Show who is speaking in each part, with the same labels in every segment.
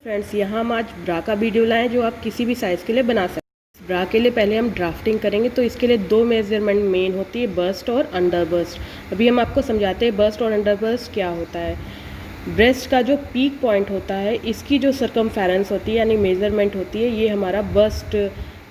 Speaker 1: Friends, यहाँ हम आज ब्रा का वीडियो लाएं जो आप किसी भी साइज़ के लिए बना सकते हैं। ब्रा के लिए पहले हम ड्राफ्टिंग करेंगे, तो इसके लिए दो मेजरमेंट मेन होती है, बस्ट और अंडर बस्ट। अभी हम आपको समझाते हैं बस्ट और अंडर बस्ट क्या होता है। ब्रेस्ट का जो पीक पॉइंट होता है, इसकी जो सरकमफेरेंस होती है यानी मेज़रमेंट होती है, ये हमारा बस्ट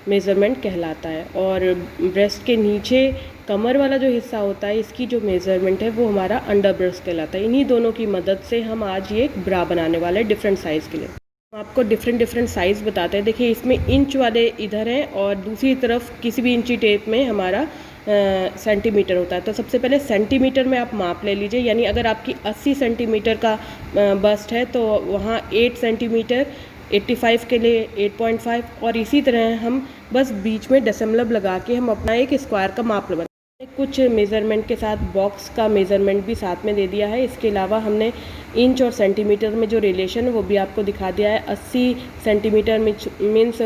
Speaker 1: मेज़रमेंट कहलाता है। और ब्रेस्ट के नीचे कमर वाला जो हिस्सा होता है, इसकी जो मेज़रमेंट है वो हमारा अंडर ब्रेस्ट कहलाता है। इन्हीं दोनों की मदद से हम आज ये एक ब्रा बनाने वाले हैं डिफरेंट साइज़ के लिए। आपको डिफरेंट साइज़ बताते हैं। देखिए, इसमें इंच वाले इधर हैं और दूसरी तरफ किसी भी इंची टेप में हमारा सेंटीमीटर होता है। तो सबसे पहले सेंटीमीटर में आप माप ले लीजिए, यानी अगर आपकी 80 सेंटीमीटर का बस्ट है तो वहाँ 8 सेंटीमीटर, 85 के लिए 8.5, और इसी तरह हम बस बीच में दशमलव लगा के हम अपना एक स्क्वायर का माप लगा। कुछ मेज़रमेंट के साथ बॉक्स का मेज़रमेंट भी साथ में दे दिया है। इसके अलावा हमने इंच और सेंटीमीटर में जो रिलेशन है वो भी आपको दिखा दिया है। 80 सेंटीमीटर मीन्स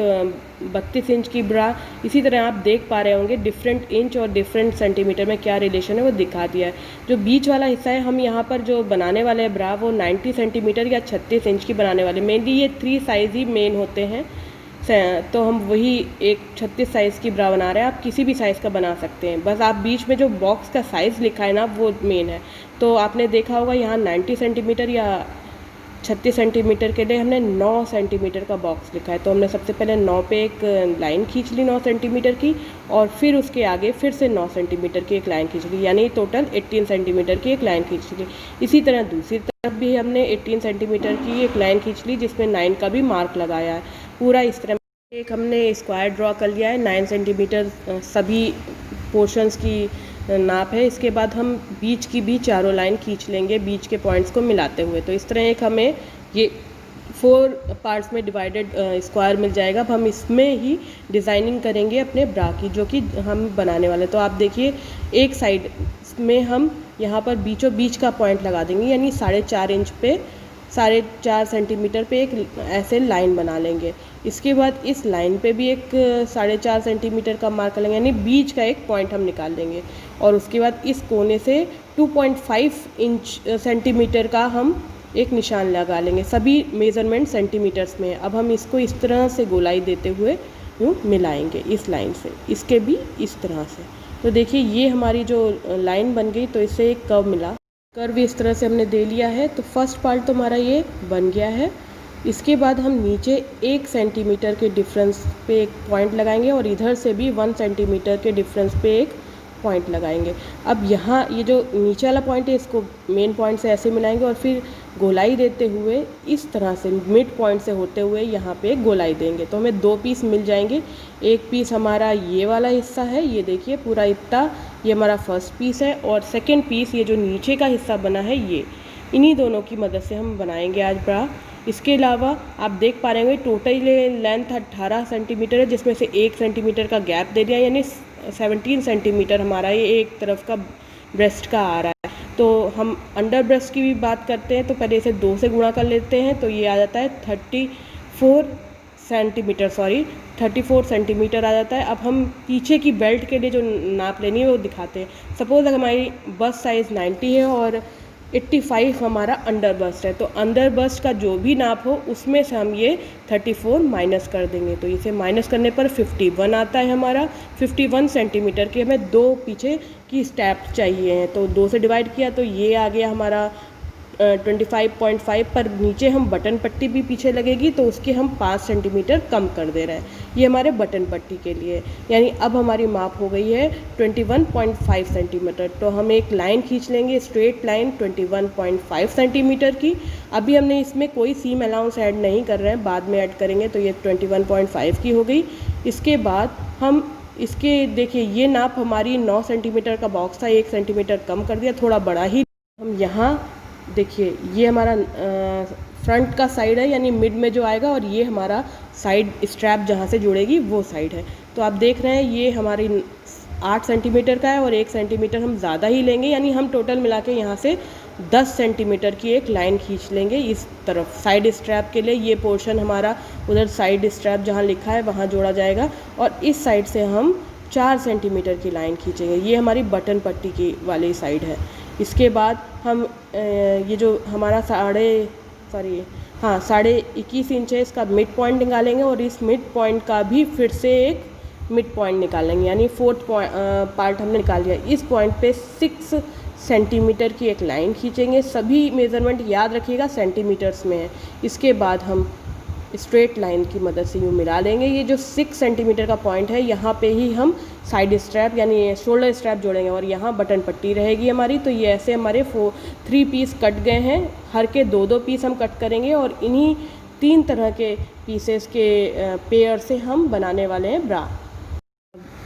Speaker 1: 32 इंच की ब्रा। इसी तरह आप देख पा रहे होंगे डिफरेंट इंच और डिफरेंट सेंटीमीटर में क्या रिलेशन है वो दिखा दिया है। जो बीच वाला हिस्सा है, हम यहाँ पर जो बनाने वाले हैं ब्रा, वो 90 सेंटीमीटर या 36 इंच की बनाने वाले। मेनली ये 3 साइज़ ही मेन होते हैं, तो हम वही एक 36 साइज़ की ब्रा बना रहे हैं। आप किसी भी साइज़ का बना सकते हैं, बस आप बीच में जो बॉक्स का साइज़ लिखा है ना वो मेन है। तो आपने देखा होगा यहाँ 90 सेंटीमीटर या 36 सेंटीमीटर के लिए हमने 9 सेंटीमीटर का बॉक्स लिखा है। तो हमने सबसे पहले 9 पे एक लाइन खींच ली 9 सेंटीमीटर की, और फिर उसके आगे फिर से 9 सेंटीमीटर की एक लाइन खींच ली, यानी टोटल 18 सेंटीमीटर की एक लाइन खींच ली। इसी तरह दूसरी तरफ भी हमने 18 सेंटीमीटर की एक लाइन खींच ली जिसमें 9 का भी मार्क लगाया है। पूरा इस तरह एक हमने स्क्वायर ड्रॉ कर लिया है। 9 सेंटीमीटर सभी पोर्शंस की नाप है। इसके बाद हम बीच की भी चारों लाइन खींच लेंगे बीच के पॉइंट्स को मिलाते हुए। तो इस तरह एक हमें ये 4 पार्ट्स में डिवाइडेड स्क्वायर मिल जाएगा। अब हम इसमें ही डिज़ाइनिंग करेंगे अपने ब्रा की, जो कि हम बनाने वाले। तो आप देखिए, एक साइड में हम यहाँ पर बीचों बीच का पॉइंट लगा देंगे, यानी 4.5 इंच पे 4.5 सेंटीमीटर पे एक ऐसे लाइन बना लेंगे। इसके बाद इस लाइन पे भी एक 4.5 सेंटीमीटर का मार्क लेंगे, यानी बीच का एक पॉइंट हम निकाल देंगे। और उसके बाद इस कोने से 2.5 इंच सेंटीमीटर का हम एक निशान लगा लेंगे। सभी मेज़रमेंट सेंटीमीटर्स में है। अब हम इसको इस तरह से गोलाई देते हुए यूँ मिलाएंगे इस लाइन से, इसके भी इस तरह से। तो देखिए, ये हमारी जो लाइन बन गई, तो इससे एक कर्व मिला। कर्व इस तरह से हमने दे लिया है। तो फर्स्ट पार्ट तो हमारा ये बन गया है। इसके बाद हम नीचे 1 सेंटीमीटर के डिफरेंस पे एक पॉइंट लगाएंगे, और इधर से भी 1 सेंटीमीटर के डिफरेंस पे एक पॉइंट लगाएंगे। अब यहाँ ये जो नीचे वाला पॉइंट है, इसको मेन पॉइंट से ऐसे मिलाएंगे, और फिर गोलाई देते हुए इस तरह से मिड पॉइंट से होते हुए यहाँ पे गोलाई देंगे। तो हमें 2 पीस मिल जाएंगे। एक पीस हमारा ये वाला हिस्सा है, ये देखिए पूरा इतना, ये हमारा फर्स्ट पीस है। और सेकेंड पीस ये जो नीचे का हिस्सा बना है, ये इन्हीं दोनों की मदद से हम बनाएंगे आज ब्रा। इसके अलावा आप देख पा रहे होंगे टोटल लेंथ 18 सेंटीमीटर है, जिसमें से 1 सेंटीमीटर का गैप दे दिया, यानी 17 सेंटीमीटर हमारा ये एक तरफ का ब्रेस्ट का आ रहा है। तो हम अंडर ब्रेस्ट की भी बात करते हैं, तो पहले इसे 2 से गुणा कर लेते हैं, तो ये आ जाता है 34 सेंटीमीटर आ जाता है। अब हम पीछे की बेल्ट के लिए जो नाप लेनी है वो दिखाते हैं। सपोज़ अगर हमारी बस्ट साइज़ 90 है और 85 हमारा अंडर बस्ट है, तो अंडर बस्ट का जो भी नाप हो उसमें से हम ये 34 माइनस कर देंगे। तो इसे माइनस करने पर 51 आता है हमारा। 51 सेंटीमीटर के हमें 2 पीछे की स्टेप चाहिए हैं, तो 2 से डिवाइड किया तो ये आ गया हमारा 25.5 पर। नीचे हम बटन पट्टी भी पीछे लगेगी, तो उसके हम 5 सेंटीमीटर कम कर दे रहे हैं। ये हमारे बटन पट्टी के लिए, यानी अब हमारी माप हो गई है 21.5 सेंटीमीटर। तो हम एक लाइन खींच लेंगे, स्ट्रेट लाइन 21.5 सेंटीमीटर की। अभी हमने इसमें कोई सीम अलाउंस ऐड नहीं कर रहे हैं, बाद में ऐड करेंगे। तो ये 21.5 की हो गई। इसके बाद हम इसके देखिए, ये नाप हमारी 9 सेंटीमीटर का बॉक्स था, 1 सेंटीमीटर कम कर दिया, थोड़ा बड़ा ही। हम यहाँ देखिए, ये हमारा फ्रंट का साइड है, यानी मिड में जो आएगा, और ये हमारा साइड स्ट्रैप जहाँ से जुड़ेगी वो साइड है। तो आप देख रहे हैं ये हमारी 8 सेंटीमीटर का है, और 1 सेंटीमीटर हम ज़्यादा ही लेंगे, यानी हम टोटल मिला के यहाँ से 10 सेंटीमीटर की एक लाइन खींच लेंगे इस तरफ साइड स्ट्रैप के लिए। ये पोर्शन हमारा उधर साइड स्ट्रैप जहाँ लिखा है वहाँ जोड़ा जाएगा, और इस साइड से हम 4 सेंटीमीटर की लाइन खींचेंगे। ये हमारी बटन पट्टी की वाली साइड है। इसके बाद हम ये जो हमारा सॉरी हाँ 21.5 इंच है, इसका मिड पॉइंट निकालेंगे और इस मिड पॉइंट का भी फिर से एक मिड पॉइंट निकालेंगे, यानी फोर्थ पार्ट हमने निकाल लिया। इस पॉइंट पे 6 सेंटीमीटर की एक लाइन खींचेंगे, सभी मेज़रमेंट याद रखिएगा सेंटीमीटर्स में है। इसके बाद हम स्ट्रेट लाइन की मदद से यूँ मिला लेंगे। ये जो 6 सेंटीमीटर का पॉइंट है, यहाँ पे ही हम साइड स्ट्रैप यानी शोल्डर स्ट्रैप जोड़ेंगे और यहाँ बटन पट्टी रहेगी हमारी। तो ये ऐसे हमारे 3 पीस कट गए हैं, हर के 2-2 पीस हम कट करेंगे और इन्हीं 3 तरह के पीसेस के पेयर से हम बनाने वाले हैं ब्रा।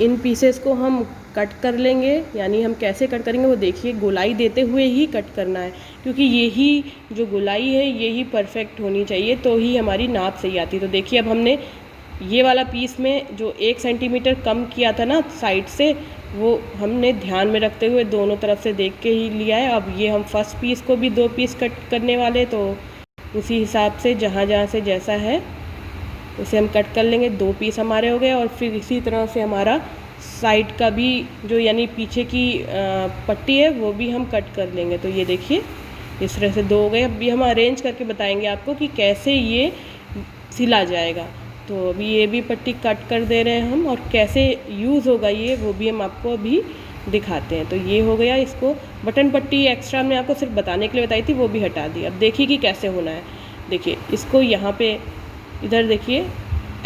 Speaker 1: इन पीसेस को हम कट कर लेंगे, यानी हम कैसे कट करेंगे वो देखिए, गोलाई देते हुए ही कट करना है, क्योंकि यही जो गोलाई है यही परफेक्ट होनी चाहिए, तो ही हमारी नाप सही आती है। तो देखिए अब हमने ये वाला पीस में जो 1 सेंटीमीटर कम किया था ना साइड से, वो हमने ध्यान में रखते हुए दोनों तरफ से देख के ही लिया है। अब ये हम फर्स्ट पीस को भी 2 पीस कट करने वाले, तो उसी हिसाब से जहाँ जहाँ से जैसा है उसे हम कट कर लेंगे। 2 पीस हमारे हो गए और फिर इसी तरह से हमारा साइड का भी जो यानी पीछे की पट्टी है वो भी हम कट कर लेंगे। तो ये देखिए इस तरह से 2 हो गए। अभी हम अरेंज करके बताएंगे आपको कि कैसे ये सिला जाएगा। तो अभी ये भी पट्टी कट कर दे रहे हैं हम, और कैसे यूज़ होगा ये वो भी हम आपको अभी दिखाते हैं। तो ये हो गया, इसको बटन पट्टी एक्स्ट्रा हमने आपको सिर्फ बताने के लिए बताई थी, वो भी हटा दी। अब देखिए कि कैसे होना है। देखिए इसको यहाँ पे इधर देखिए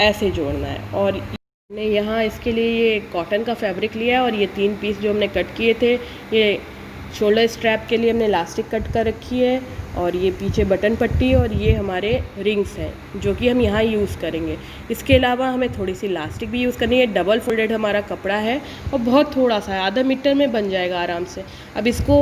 Speaker 1: ऐसे जोड़ना है, और हमने यहाँ इसके लिए ये कॉटन का फैब्रिक लिया है और ये 3 पीस जो हमने कट किए थे, ये शोल्डर स्ट्रैप के लिए हमने इलास्टिक कट कर रखी है, और ये पीछे बटन पट्टी और ये हमारे रिंग्स हैं जो कि हम यहाँ यूज़ करेंगे। इसके अलावा हमें थोड़ी सी इलास्टिक भी यूज़ करनी है। डबल फोल्डेड हमारा कपड़ा है और बहुत थोड़ा सा है, आधा मीटर में बन जाएगा आराम से। अब इसको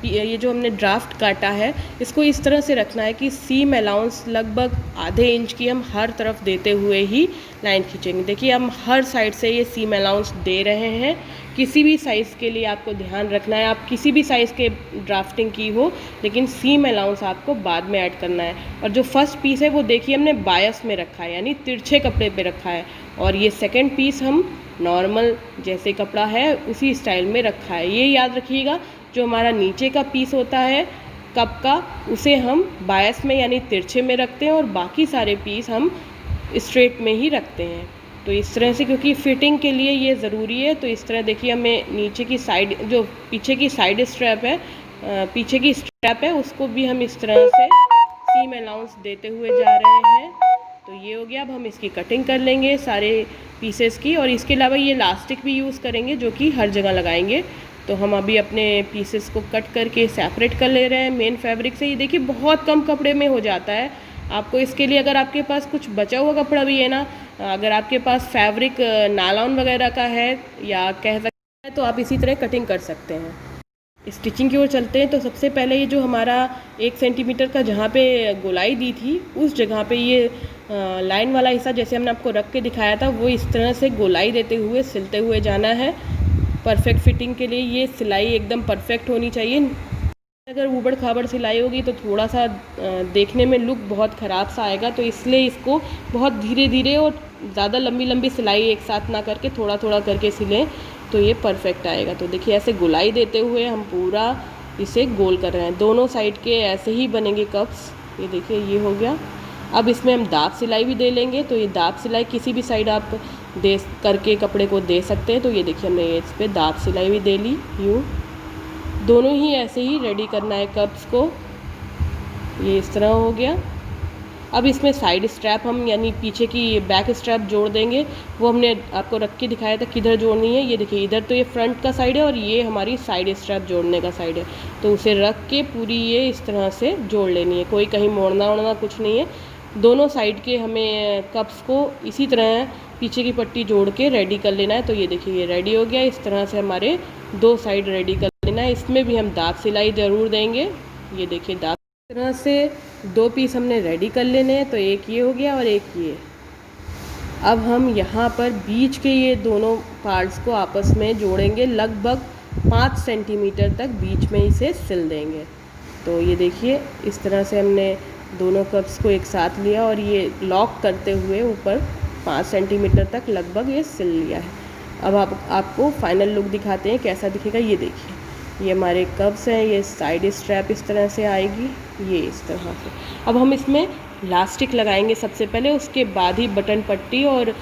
Speaker 1: ये जो हमने ड्राफ्ट काटा है इसको इस तरह से रखना है कि सीम अलाउंस लगभग आधे इंच की हम हर तरफ देते हुए ही लाइन खींचेंगे। देखिए हम हर साइड से ये सीम अलाउंस दे रहे हैं। किसी भी साइज़ के लिए आपको ध्यान रखना है, आप किसी भी साइज़ के ड्राफ्टिंग की हो, लेकिन सीम अलाउंस आपको बाद में ऐड करना है। और जो फर्स्ट पीस है वो देखिए हमने बायस में रखा है, यानी तिरछे कपड़े पे रखा है, और ये सेकंड पीस हम नॉर्मल जैसे कपड़ा है उसी स्टाइल में रखा है। ये याद रखिएगा, जो हमारा नीचे का पीस होता है कप का, उसे हम बायस में यानी तिरछे में रखते हैं और बाकी सारे पीस हम स्ट्रेट में ही रखते हैं। तो इस तरह से, क्योंकि फिटिंग के लिए ये ज़रूरी है। तो इस तरह देखिए हमें नीचे की साइड जो पीछे की साइड स्ट्रैप है, पीछे की स्ट्रैप है, उसको भी हम इस तरह से सीम अलाउंस देते हुए जा रहे हैं। तो ये हो गया। अब हम इसकी कटिंग कर लेंगे सारे पीसेस की, और इसके अलावा ये इलास्टिक भी यूज़ करेंगे जो कि हर जगह लगाएंगे। तो हम अभी अपने पीसेस को कट करके सेपरेट कर ले रहे हैं मेन फैब्रिक से। ये देखिए बहुत कम कपड़े में हो जाता है। आपको इसके लिए अगर आपके पास कुछ बचा हुआ कपड़ा भी है ना, अगर आपके पास फैब्रिक नायलॉन वगैरह का है या कह सकते हैं, तो आप इसी तरह कटिंग कर सकते हैं। स्टिचिंग की ओर चलते हैं। तो सबसे पहले ये जो हमारा 1 सेंटीमीटर का जहाँ पे गोलाई दी थी उस जगह पे ये लाइन वाला हिस्सा जैसे हमने आपको रख के दिखाया था, वो इस तरह से गोलाई देते हुए सिलते हुए जाना है। परफेक्ट फिटिंग के लिए ये सिलाई एकदम परफेक्ट होनी चाहिए। अगर ऊबड़ खाबड़ सिलाई होगी तो थोड़ा सा देखने में लुक बहुत ख़राब सा आएगा। तो इसलिए इसको बहुत धीरे धीरे और ज़्यादा लंबी लंबी सिलाई एक साथ ना करके थोड़ा थोड़ा करके सिलें, तो ये परफेक्ट आएगा। तो देखिए ऐसे गोलाई देते हुए हम पूरा इसे गोल कर रहे हैं। दोनों साइड के ऐसे ही बनेंगे कप्स। ये देखिए ये हो गया। अब इसमें हम दाब सिलाई भी दे लेंगे। तो ये दाब सिलाई किसी भी साइड आप दे करके कपड़े को दे सकते हैं। तो ये देखिए हमने इस पर दाब सिलाई भी दे ली। यूँ दोनों ही ऐसे ही रेडी करना है कप्स को। ये इस तरह हो गया। अब इसमें साइड स्ट्रैप हम यानी पीछे की बैक स्ट्रैप जोड़ देंगे। वो हमने आपको रख के दिखाया था किधर जोड़नी है। ये देखिए इधर तो ये फ्रंट का साइड है और ये हमारी साइड स्ट्रैप जोड़ने का साइड है। तो उसे रख के पूरी ये इस तरह से जोड़ लेनी है, कोई कहीं मोड़ना ओड़ना कुछ नहीं है। दोनों साइड के हमें कप्स को इसी तरह पीछे की पट्टी जोड़ के रेडी कर लेना है। तो ये देखिए ये रेडी हो गया। इस तरह से हमारे 2 साइड रेडी कर लेना है। इसमें भी हम दाब सिलाई ज़रूर देंगे। ये देखिए दाब इस तरह से 2 पीस हमने रेडी कर लेने हैं। तो एक ये हो गया और एक ये। अब हम यहाँ पर बीच के ये दोनों पार्ट्स को आपस में जोड़ेंगे, लगभग 5 सेंटीमीटर तक बीच में इसे सिल देंगे। तो ये देखिए इस तरह से हमने दोनों कप्स को एक साथ लिया और ये लॉक करते हुए ऊपर 5 सेंटीमीटर तक लगभग ये सिल लिया है। अब आपको फाइनल लुक दिखाते हैं कैसा दिखेगा। ये देखिए ये हमारे कप्स हैं। ये साइड स्ट्रैप इस तरह से आएगी। ये इस तरह से। अब हम इसमें लास्टिक लगाएंगे सबसे पहले, उसके बाद ही बटन पट्टी और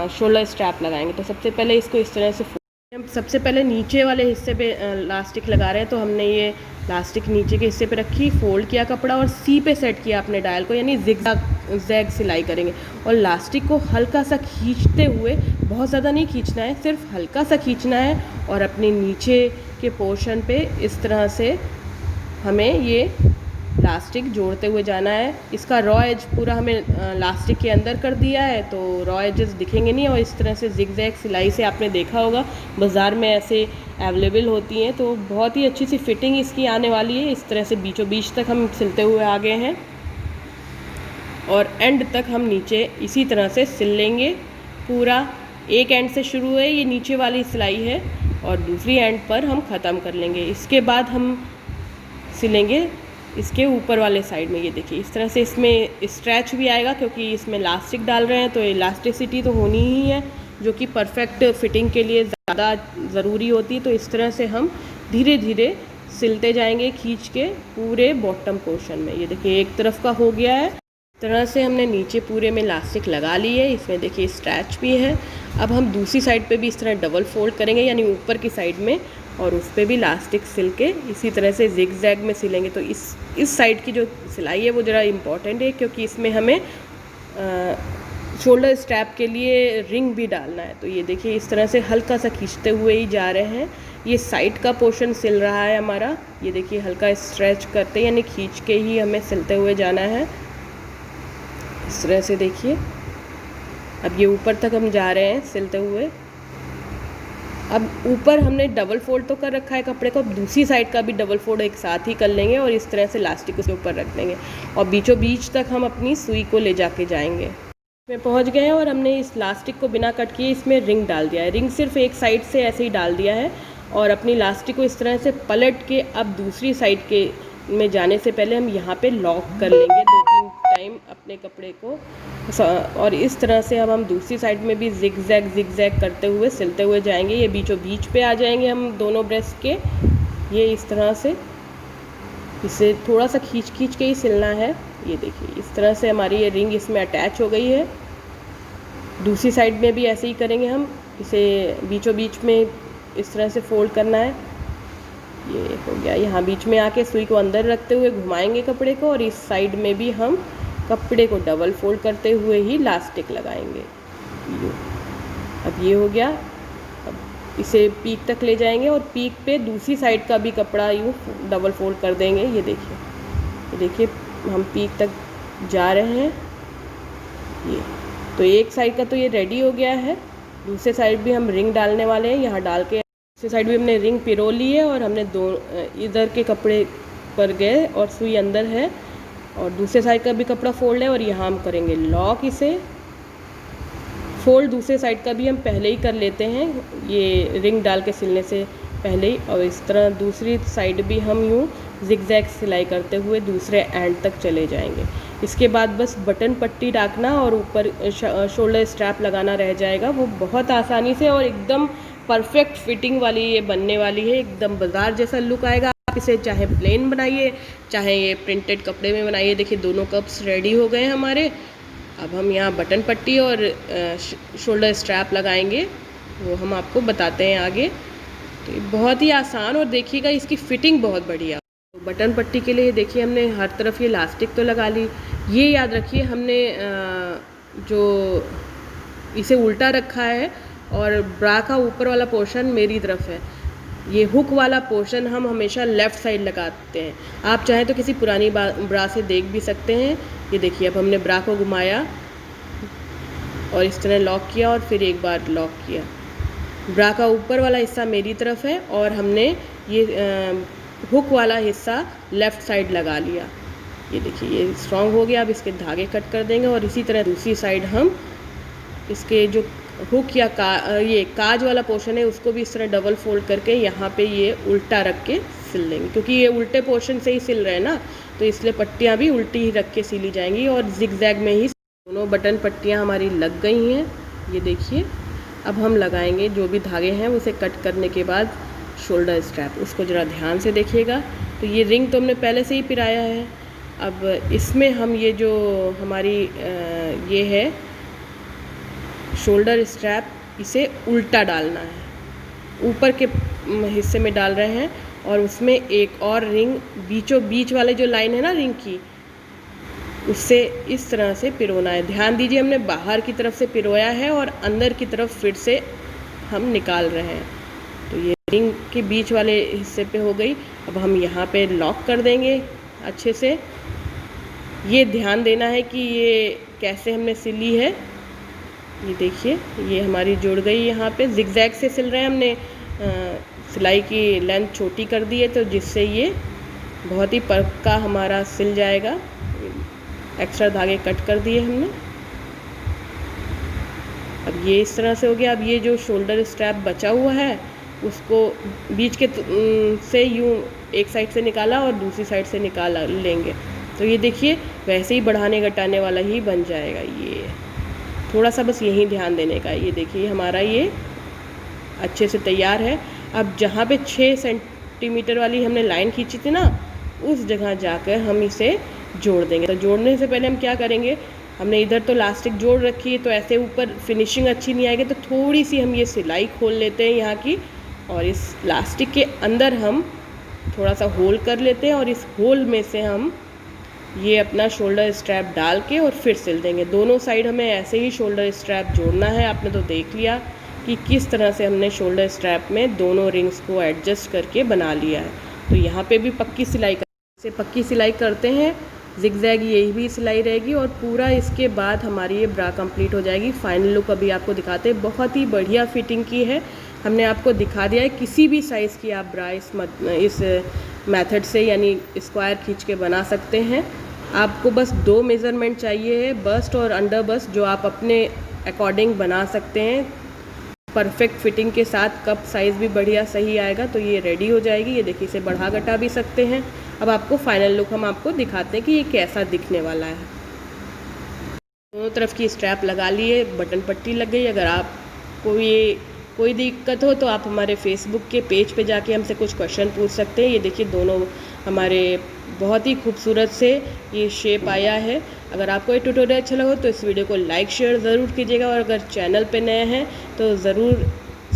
Speaker 1: शोल्डर स्ट्रैप लगाएंगे। तो सबसे पहले इसको इस तरह से हम सबसे पहले नीचे वाले हिस्से पे लास्टिक लगा रहे हैं। तो हमने ये लास्टिक नीचे के हिस्से पे रखी, फोल्ड किया कपड़ा और सी पे सेट किया अपने डायल को, यानी जिगजैग सिलाई करेंगे। और लास्टिक को हल्का सा खींचते हुए, बहुत ज़्यादा नहीं खींचना है, सिर्फ हल्का सा खींचना है और अपने नीचे के पोर्शन पे इस तरह से हमें ये लास्टिक जोड़ते हुए जाना है। इसका रॉ एज पूरा हमें लास्टिक के अंदर कर दिया है, तो रॉ एजेस दिखेंगे नहीं। और इस तरह से जिगजैग सिलाई से आपने देखा होगा बाज़ार में ऐसे अवेलेबल होती हैं, तो बहुत ही अच्छी सी फिटिंग इसकी आने वाली है। इस तरह से बीचों बीच तक हम सिलते हुए आ गए हैं और एंड तक हम नीचे इसी तरह से सिल लेंगे पूरा। एक एंड से शुरू है, ये नीचे वाली सिलाई है, और दूसरी एंड पर हम ख़त्म कर लेंगे। इसके बाद हम सिलेंगे इसके ऊपर वाले साइड में। ये देखिए इस तरह से इसमें स्ट्रैच भी आएगा, क्योंकि इसमें इलास्टिक डाल रहे हैं, तो इलास्टिसिटी तो होनी ही है, जो कि परफेक्ट फिटिंग के लिए ज़्यादा ज़रूरी होती है। तो इस तरह से हम धीरे धीरे सिलते जाएंगे खींच के पूरे बॉटम पोर्शन में। ये देखिए एक तरफ का हो गया है। इस तरह से हमने नीचे पूरे में इलास्टिक लगा ली है। इसमें देखिए स्ट्रैच भी है। अब हम दूसरी साइड पे भी इस तरह डबल फोल्ड करेंगे, यानी ऊपर की साइड में, और उस पर भी इलास्टिक सिल के इसी तरह से जिगजैग में सिलेंगे। तो इस साइड की जो सिलाई है वो ज़रा इम्पॉर्टेंट है, क्योंकि इसमें हमें शोल्डर स्ट्रैप के लिए रिंग भी डालना है। तो ये देखिए इस तरह से हल्का सा खींचते हुए ही जा रहे हैं। ये साइड का पोर्शन सिल रहा है हमारा। ये देखिए हल्का स्ट्रेच करते, यानी खींच के ही हमें सिलते हुए जाना है। इस तरह से देखिए अब ये ऊपर तक हम जा रहे हैं सिलते हुए। अब ऊपर हमने डबल फोल्ड तो कर रखा है कपड़े को, अब दूसरी साइड का भी डबल फोल्ड एक साथ ही कर लेंगे और इस तरह से इलास्टिक उसके ऊपर रख देंगे और बीचों बीच तक हम अपनी सुई को ले जाके जाएंगे। इसमें पहुंच गए हैं और हमने इस इलास्टिक को बिना कट किए इसमें रिंग डाल दिया है। रिंग सिर्फ एक साइड से ऐसे ही डाल दिया है और अपनी इलास्टिक को इस तरह से पलट के अब दूसरी साइड के में जाने से पहले हम यहाँ पे लॉक कर लेंगे 2-3 टाइम अपने कपड़े को। और इस तरह से अब हम दूसरी साइड में भी जिगजैग करते हुए सिलते हुए जाएंगे। ये बीचों बीच पे आ जाएंगे हम दोनों ब्रेस्ट के। ये इस तरह से इसे थोड़ा सा खींच के ही सिलना है। ये देखिए इस तरह से हमारी ये रिंग इसमें अटैच हो गई है। दूसरी साइड में भी ऐसे ही करेंगे हम, इसे बीचों बीच में इस तरह से फोल्ड करना है। ये हो गया। यहाँ बीच में आके सुई को अंदर रखते हुए घुमाएंगे कपड़े को और इस साइड में भी हम कपड़े को डबल फोल्ड करते हुए ही इलास्टिक लगाएंगे। अब ये हो गया। अब इसे पीक तक ले जाएंगे और पीक पे दूसरी साइड का भी कपड़ा यूँ डबल फोल्ड कर देंगे। ये देखिए हम पीक तक जा रहे हैं। ये तो एक साइड का तो ये रेडी हो गया है। दूसरे साइड भी हम रिंग डालने वाले हैं। यहाँ डाल के दूसरी साइड भी हमने रिंग पिरो ली है और हमने इधर के कपड़े पर गए और सुई अंदर है और दूसरे साइड का भी कपड़ा फोल्ड है और यहाँ हम करेंगे लॉक। इसे फोल्ड दूसरे साइड का भी हम पहले ही कर लेते हैं, ये रिंग डाल के सिलने से पहले ही। और इस तरह दूसरी साइड भी हम यूँ जिगजैग सिलाई करते हुए दूसरे एंड तक चले जाएंगे। इसके बाद बस बटन पट्टी डालना और ऊपर शोल्डर स्ट्रैप लगाना रह जाएगा। वो बहुत आसानी से और एकदम परफेक्ट फिटिंग वाली ये बनने वाली है। एकदम बाज़ार जैसा लुक आएगा। आप इसे चाहे प्लेन बनाइए चाहे ये प्रिंटेड कपड़े में बनाइए। देखिए दोनों कप्स रेडी हो गए हमारे। अब हम यहाँ बटन पट्टी और शोल्डर स्ट्रैप लगाएंगे, वो हम आपको बताते हैं आगे। तो ये बहुत ही आसान और देखिएगा इसकी फ़िटिंग बहुत बढ़िया। तो बटन पट्टी के लिए देखिए हमने हर तरफ ये इलास्टिक तो लगा ली। ये याद रखिए हमने जो इसे उल्टा रखा है और ब्रा का ऊपर वाला पोर्शन मेरी तरफ है। ये हुक वाला पोर्शन हम हमेशा लेफ़्ट साइड लगाते हैं। आप चाहें तो किसी पुरानी ब्रा से देख भी सकते हैं। ये देखिए अब हमने ब्रा को घुमाया और इस तरह लॉक किया और फिर एक बार लॉक किया। ब्रा का ऊपर वाला हिस्सा मेरी तरफ है और हमने ये हुक वाला हिस्सा लेफ़्ट साइड लगा लिया। ये देखिए ये स्ट्रॉन्ग हो गया। अब इसके धागे कट कर देंगे और इसी तरह दूसरी साइड हम इसके जो हुक या ये काज वाला पोर्शन है उसको भी इस तरह डबल फोल्ड करके यहाँ पे ये उल्टा रख के सिल लेंगे, क्योंकि ये उल्टे पोर्शन से ही सिल रहे हैं ना, तो इसलिए पट्टियाँ भी उल्टी ही रख के सिली जाएंगी और जिगजैग में ही दोनों बटन पट्टियाँ हमारी लग गई हैं। ये देखिए अब हम लगाएंगे जो भी धागे हैं उसे कट करने के बाद शोल्डर स्ट्रैप। उसको ज़रा ध्यान से देखिएगा। तो ये रिंग तो हमने पहले से ही पिराया है। अब इसमें हम ये जो हमारी ये है शोल्डर स्ट्रैप, इसे उल्टा डालना है, ऊपर के हिस्से में डाल रहे हैं और उसमें एक और रिंग बीचों बीच वाले जो लाइन है ना रिंग की, उससे इस तरह से पिरोना है। ध्यान दीजिए, हमने बाहर की तरफ से पिरोया है और अंदर की तरफ फिर से हम निकाल रहे हैं। तो ये रिंग के बीच वाले हिस्से पे हो गई। अब हम यहाँ पे लॉक कर देंगे अच्छे से। ये ध्यान देना है कि ये कैसे हमने सिली है। ये देखिए, ये हमारी जुड़ गई। यहाँ पे जिगजैग से सिल रहे हैं हमने, सिलाई की लेंथ छोटी कर दी है तो जिससे ये बहुत ही पक्का हमारा सिल जाएगा। एक्स्ट्रा धागे कट कर दिए हमने। अब ये इस तरह से हो गया। अब ये जो शोल्डर स्ट्रैप बचा हुआ है उसको बीच के से यूँ एक साइड से निकाला और दूसरी साइड से निकाला लेंगे तो ये देखिए वैसे ही बढ़ाने घटाने वाला ही बन जाएगा। ये थोड़ा सा बस यही ध्यान देने का। ये देखिए हमारा ये अच्छे से तैयार है। अब जहाँ पे 6 सेंटीमीटर वाली हमने लाइन खींची थी ना, उस जगह जाकर हम इसे जोड़ देंगे। तो जोड़ने से पहले हम क्या करेंगे, हमने इधर तो लास्टिक जोड़ रखी है तो ऐसे ऊपर फिनिशिंग अच्छी नहीं आएगी, तो थोड़ी सी हम ये सिलाई खोल लेते हैं यहाँ की और इस लास्टिक के अंदर हम थोड़ा सा होल कर लेते हैं और इस होल में से हम ये अपना शोल्डर स्ट्रैप डाल के और फिर सिल देंगे। दोनों साइड हमें ऐसे ही शोल्डर स्ट्रैप जोड़ना है। आपने तो देख लिया कि किस तरह से हमने शोल्डर स्ट्रैप में दोनों रिंग्स को एडजस्ट करके बना लिया है। तो यहाँ पे भी पक्की सिलाई से पक्की सिलाई करते हैं, जिगजैग यही भी सिलाई रहेगी और पूरा इसके बाद हमारी ये ब्रा कंप्लीट हो जाएगी। फाइनल लुक अभी आपको दिखाते हैं। बहुत ही बढ़िया फिटिंग की है, हमने आपको दिखा दिया है। किसी भी साइज़ की आप ब्रा इस मेथड से यानी स्क्वायर खींच के बना सकते हैं। आपको बस 2 मेज़रमेंट चाहिए है, बस्ट और अंडर बस्ट, जो आप अपने अकॉर्डिंग बना सकते हैं। परफेक्ट फिटिंग के साथ कप साइज़ भी बढ़िया सही आएगा तो ये रेडी हो जाएगी। ये देखिए, इसे बढ़ा घटा भी सकते हैं। अब आपको फाइनल लुक हम आपको दिखाते हैं कि ये कैसा दिखने वाला है। दोनों तरफ की स्ट्रैप लगा लिए, बटन पट्टी लग गई। अगर आपको ये कोई दिक्कत हो तो आप हमारे फेसबुक के पेज पे जाके हमसे कुछ क्वेश्चन पूछ सकते हैं। ये देखिए दोनों हमारे बहुत ही खूबसूरत से ये शेप आया है। अगर आपको ये ट्यूटोरियल अच्छा लगा तो इस वीडियो को लाइक शेयर ज़रूर कीजिएगा और अगर चैनल पे नए हैं तो ज़रूर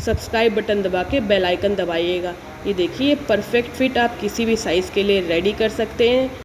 Speaker 1: सब्सक्राइब बटन दबा के बेल आइकन दबाइएगा। ये देखिए परफेक्ट फिट आप किसी भी साइज़ के लिए रेडी कर सकते हैं।